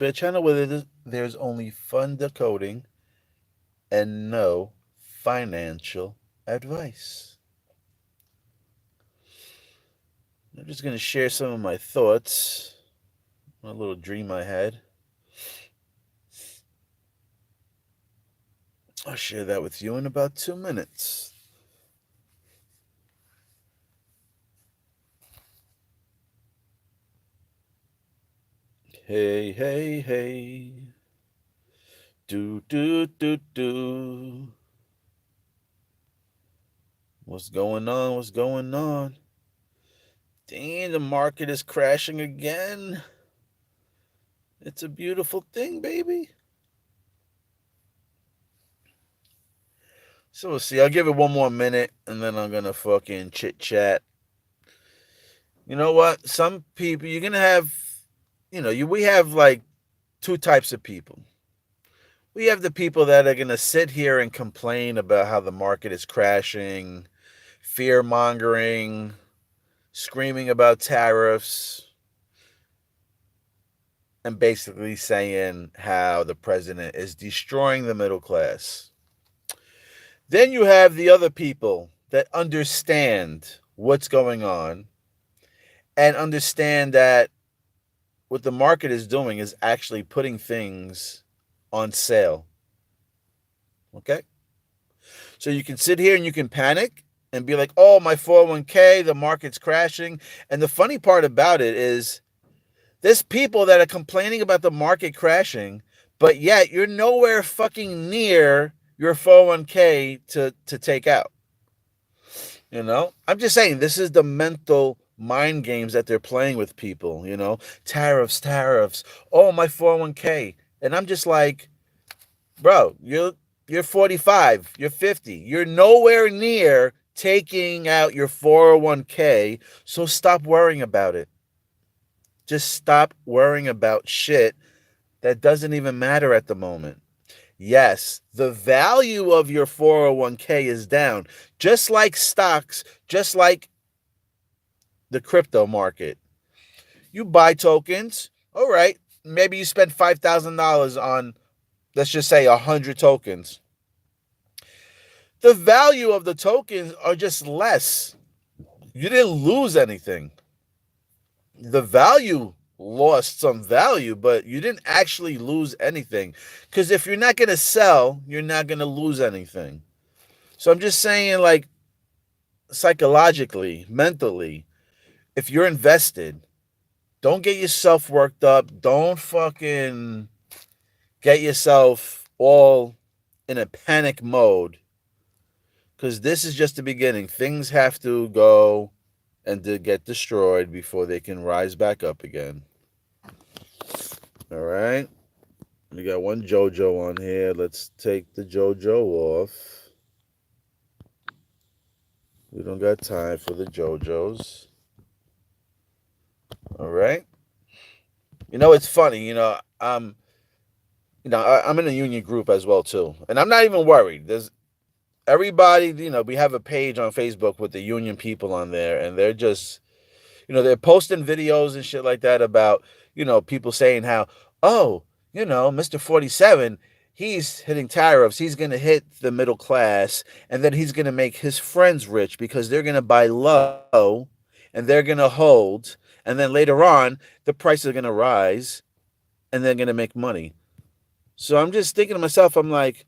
a channel where there's only fun decoding and no financial advice. I'm just going to share some of my thoughts, a little dream I had. I'll share that with you in about 2 minutes. Hey, hey, hey. Do, do, do, do. What's going on? What's going on? Dang, the market is crashing again. It's a beautiful thing, baby. So we'll see. I'll give it one more minute and then I'm going to fucking chit chat. You know what? Some people, you're going to have, we have like two types of people. We have the people that are going to sit here and complain about how the market is crashing, fear mongering, screaming about tariffs, and basically saying how the president is destroying the middle class. Then you have the other people that understand what's going on and understand that what the market is doing is actually putting things on sale. Okay? So you can sit here and you can panic and be like, oh, my 401k, the market's crashing. And the funny part about it is there's people that are complaining about the market crashing, but yet you're nowhere fucking near your 401k to take out. I'm just saying this is the mental mind games that they're playing with people, tariffs. Oh, my 401k. And I'm just like, bro, you're 45, you're 50. You're nowhere near taking out your 401k, so stop worrying about it. Just stop worrying about shit that doesn't even matter at the moment. Yes, the value of your 401k is down, just like stocks, just like the crypto market. You buy tokens, all right, maybe you spend $5,000 on, let's just say, 100 tokens. The value of the tokens are just less. You didn't lose anything. The value lost some value, but you didn't actually lose anything. Because if you're not going to sell, you're not going to lose anything. So I'm just saying, like, psychologically, mentally, if you're invested, don't get yourself worked up. Don't fucking get yourself all in a panic mode. Because this is just the beginning. Things have to go and to get destroyed before they can rise back up again. All right. We got one JoJo on here. Let's take the JoJo off. We don't got time for the JoJos. All right. It's funny. I'm in a union group as well too, and I'm not even worried. There's everybody. We have a page on Facebook with the union people on there, and they're just, they're posting videos and shit like that about, people saying how, oh, Mr. 47, he's hitting tariffs. He's going to hit the middle class, and then he's going to make his friends rich because they're going to buy low and they're going to hold. And then later on, the prices are going to rise and they're going to make money. So I'm just thinking to myself, I'm like,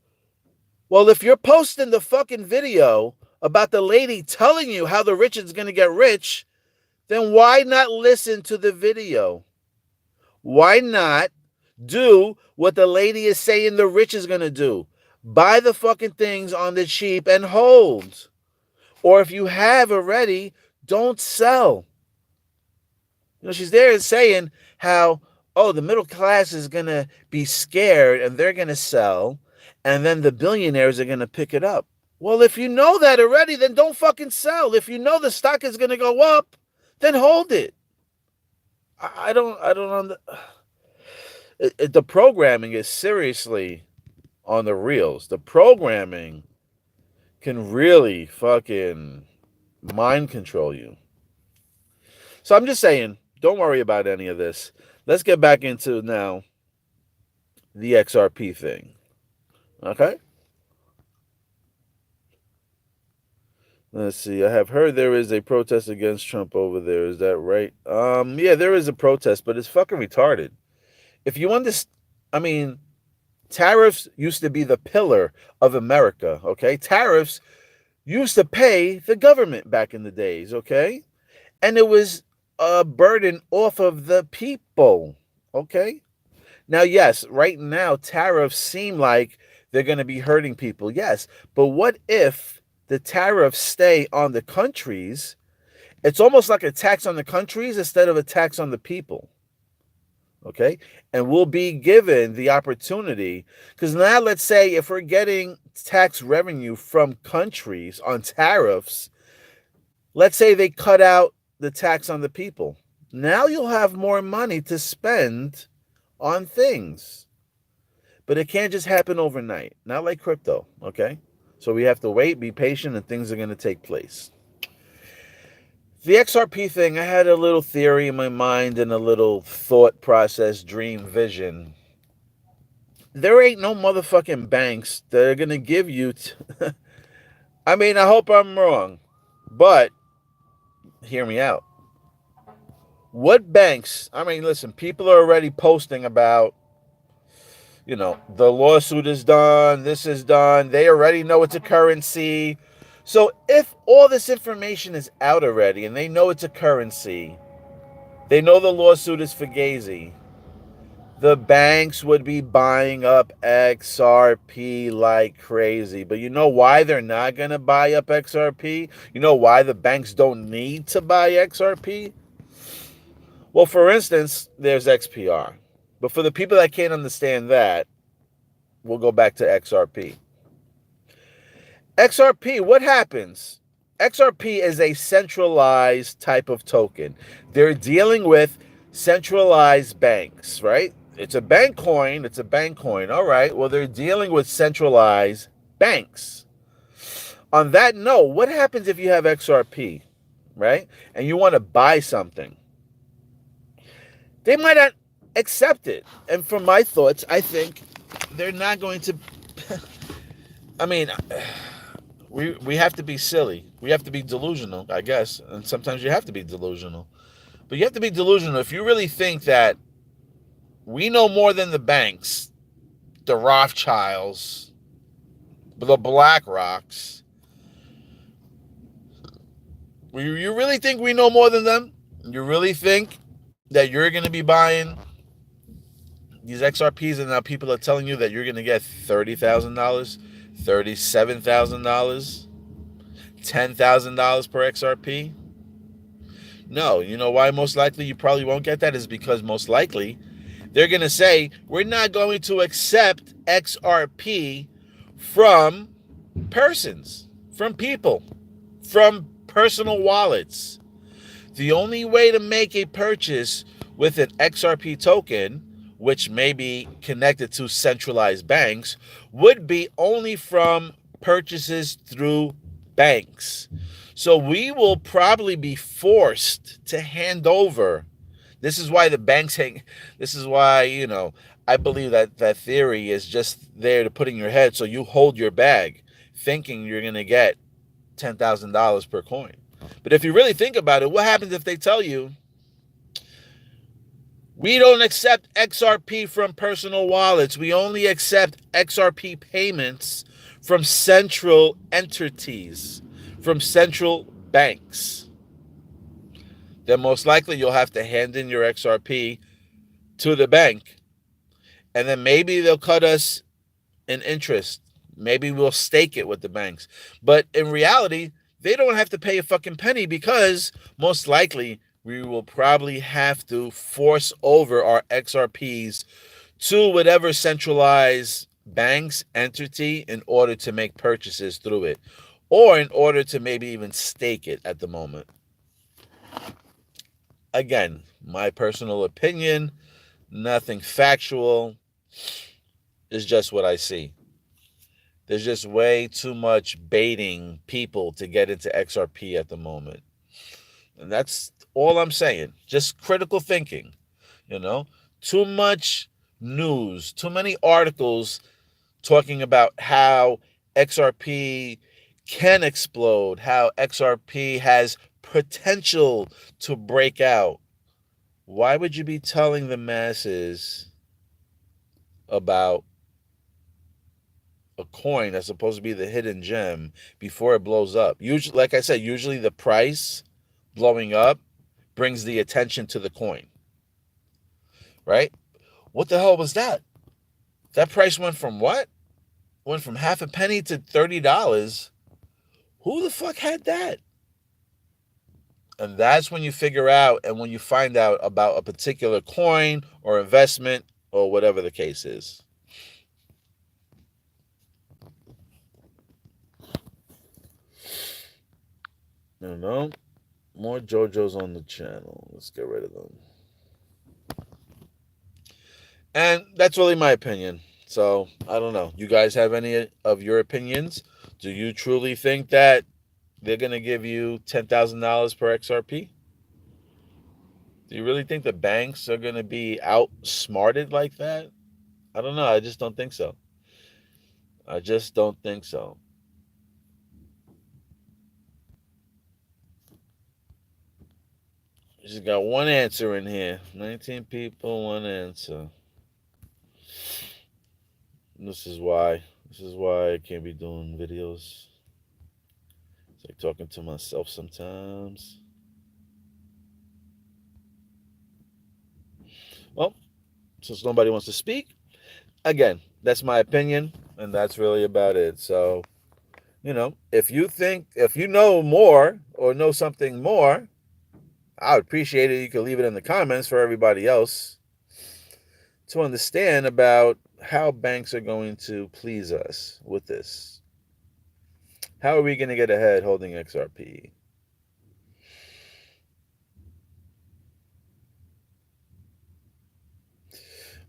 well, if you're posting the fucking video about the lady telling you how the rich is going to get rich, then why not listen to the video? Why not do what the lady is saying the rich is going to do? Buy the fucking things on the cheap and hold. Or if you have already, don't sell. She's there saying how, oh, the middle class is going to be scared and they're going to sell, and then the billionaires are going to pick it up. Well, if you know that already, then don't fucking sell. If you know the stock is going to go up, then hold it. I don't the programming is seriously on the reels. The programming can really fucking mind control you. So I'm just saying, don't worry about any of this. Let's get back into now the XRP thing. Okay? Let's see. I have heard there is a protest against Trump over there. Is that right? Yeah, there is a protest, but it's fucking retarded. If you understand, I mean, tariffs used to be the pillar of America, okay? Tariffs used to pay the government back in the days, okay? And it was a burden off of the people, okay? Now, yes, right now, tariffs seem like they're going to be hurting people, yes. But what if the tariffs stay on the countries? It's almost like a tax on the countries instead of a tax on the people. Okay. And we'll be given the opportunity because now let's say if we're getting tax revenue from countries on tariffs, let's say they cut out the tax on the people. Now you'll have more money to spend on things. But it can't just happen overnight. Not like crypto. Okay. So we have to wait, be patient, and things are going to take place. The XRP thing, I had a little theory in my mind and a little thought process, dream, vision. There ain't no motherfucking banks that are going to give you. I mean, I hope I'm wrong, but hear me out. What banks? I mean, listen, people are already posting about, the lawsuit is done, this is done. They already know it's a currency. So if all this information is out already and they know it's a currency, they know the lawsuit is fugazi, the banks would be buying up XRP like crazy. But you know why they're not going to buy up XRP? You know why the banks don't need to buy XRP? Well, for instance, there's XPR. But for the people that can't understand that, we'll go back to XRP. XRP, what happens? XRP is a centralized type of token. They're dealing with centralized banks, right? It's a bank coin. It's a bank coin. All right. Well, they're dealing with centralized banks. On that note, what happens if you have XRP, right? And you want to buy something? They might not accept it. And from my thoughts, I think they're not going to. I mean, we have to be silly. We have to be delusional, I guess. And sometimes you have to be delusional. But you have to be delusional if you really think that we know more than the banks, the Rothschilds, the Black Rocks. You really think we know more than them? You really think that you're going to be buying these XRPs and now people are telling you that you're going to get $30,000, $37,000, $10,000 per XRP? No, you know why most likely you probably won't get that is because most likely they're going to say, we're not going to accept XRP from persons, from people, from personal wallets. The only way to make a purchase with an XRP token, which may be connected to centralized banks, would be only from purchases through banks. So we will probably be forced to hand over. This is why the banks hang. This is why, I believe that theory is just there to put in your head so you hold your bag thinking you're going to get $10,000 per coin. But if you really think about it, what happens if they tell you, we don't accept XRP from personal wallets. We only accept XRP payments from central entities, from central banks. Then most likely you'll have to hand in your XRP to the bank. And then maybe they'll cut us an interest. Maybe we'll stake it with the banks. But in reality, they don't have to pay a fucking penny because most likely we will probably have to force over our XRPs to whatever centralized bank's entity in order to make purchases through it, or in order to maybe even stake it at the moment. Again, my personal opinion, nothing factual, is just what I see. There's just way too much baiting people to get into XRP at the moment. And that's all I'm saying. Just critical thinking, Too much news, too many articles talking about how XRP can explode, how XRP has potential to break out. Why would you be telling the masses about a coin that's supposed to be the hidden gem before it blows up? Usually, like I said, usually the price blowing up brings the attention to the coin, right? What the hell was that? That price went from what? Went from half a penny to $30. Who the fuck had that? And that's when you figure out and when you find out about a particular coin or investment or whatever the case is. No, more JoJo's on the channel. Let's get rid of them. And that's really my opinion. So I don't know. You guys have any of your opinions? Do you truly think that they're going to give you $10,000 per XRP? Do you really think the banks are going to be outsmarted like that? I don't know. I just don't think so. I just don't think so. You just got one answer in here. 19 people, one answer. This is why. This is why I can't be doing videos. It's like talking to myself sometimes. Well, since nobody wants to speak, again, that's my opinion, and that's really about it. So, if you know more or know something more, I would appreciate it. You could leave it in the comments for everybody else to understand about how banks are going to please us with this. How are we going to get ahead holding XRP?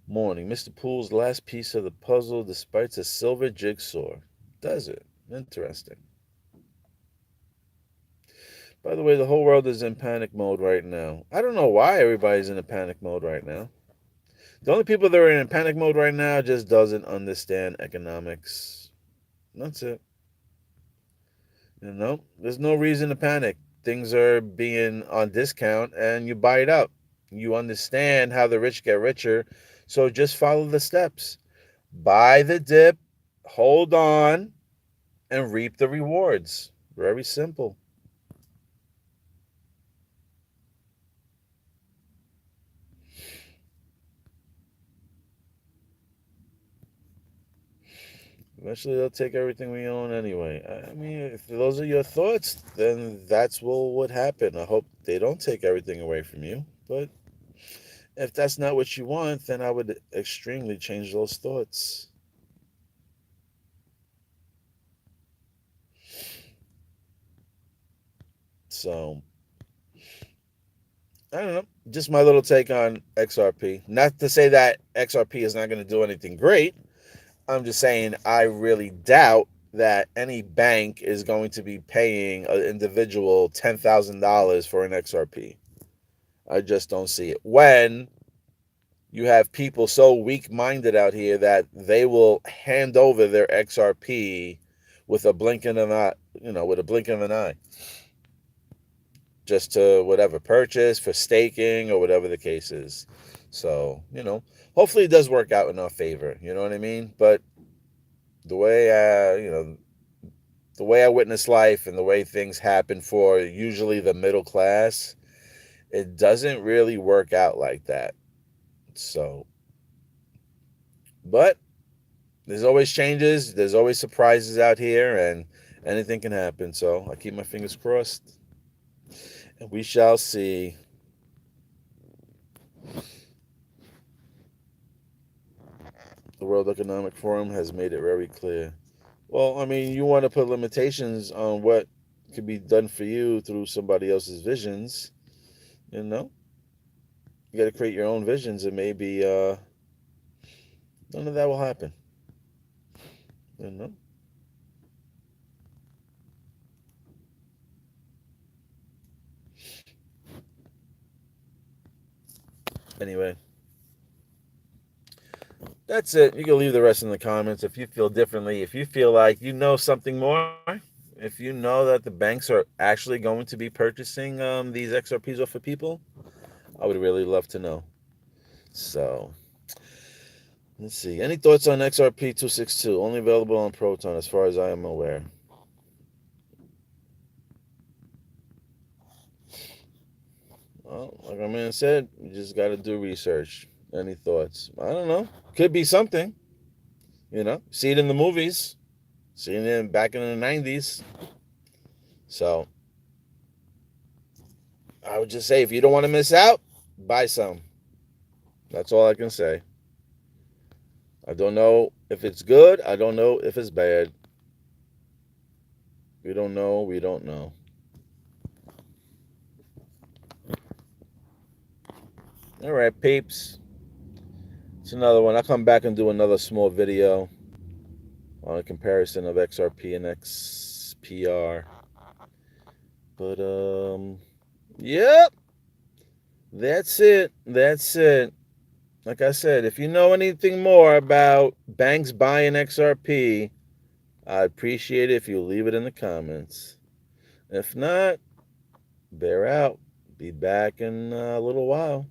Morning. Mr. Pool's last piece of the puzzle despite a silver jigsaw. Does it? Interesting. By the way, the whole world is in panic mode right now. I don't know why everybody's in a panic mode right now. The only people that are in panic mode right now just doesn't understand economics. That's it. There's no reason to panic. Things are being on discount and you buy it up. You understand how the rich get richer, so just follow the steps. Buy the dip, hold on, and reap the rewards. Very simple. Eventually, they'll take everything we own anyway. I mean, if those are your thoughts, then that's what would happen. I hope they don't take everything away from you. But if that's not what you want, then I would extremely change those thoughts. So, I don't know. Just my little take on XRP. Not to say that XRP is not going to do anything great. I'm just saying I really doubt that any bank is going to be paying an individual $10,000 for an XRP. I just don't see it. When you have people so weak-minded out here that they will hand over their XRP with a blink of an eye, with a blink of an eye, just to whatever purchase for staking or whatever the case is. So, hopefully it does work out in our favor. You know what I mean? But the way the way I witness life and the way things happen for usually the middle class, it doesn't really work out like that. So, but there's always changes, there's always surprises out here, and anything can happen. So I keep my fingers crossed, and we shall see. The World Economic Forum has made it very clear. Well, I mean, you want to put limitations on what could be done for you through somebody else's visions, you know? You got to create your own visions, and maybe none of that will happen, you know? Anyway, That's it. You can leave the rest in the comments if you feel differently. If you feel like you know something more, if you know that the banks are actually going to be purchasing these XRPs off of people, I would really love to know. So, let's see. Any thoughts on XRP 262? Only available on Proton as far as I am aware. Well, like my man said, you just got to do research. Any thoughts? I don't know. Could be something. See it in the movies. See it back in the 90s. So, I would just say if you don't want to miss out, buy some. That's all I can say. I don't know if it's good. I don't know if it's bad. We don't know. We don't know. All right, peeps. It's another one. I'll come back and do another small video on a comparison of XRP and XPR. But yep. That's it. That's it. Like I said, if you know anything more about banks buying XRP, I'd appreciate it if you leave it in the comments. If not, bear out. Be back in a little while.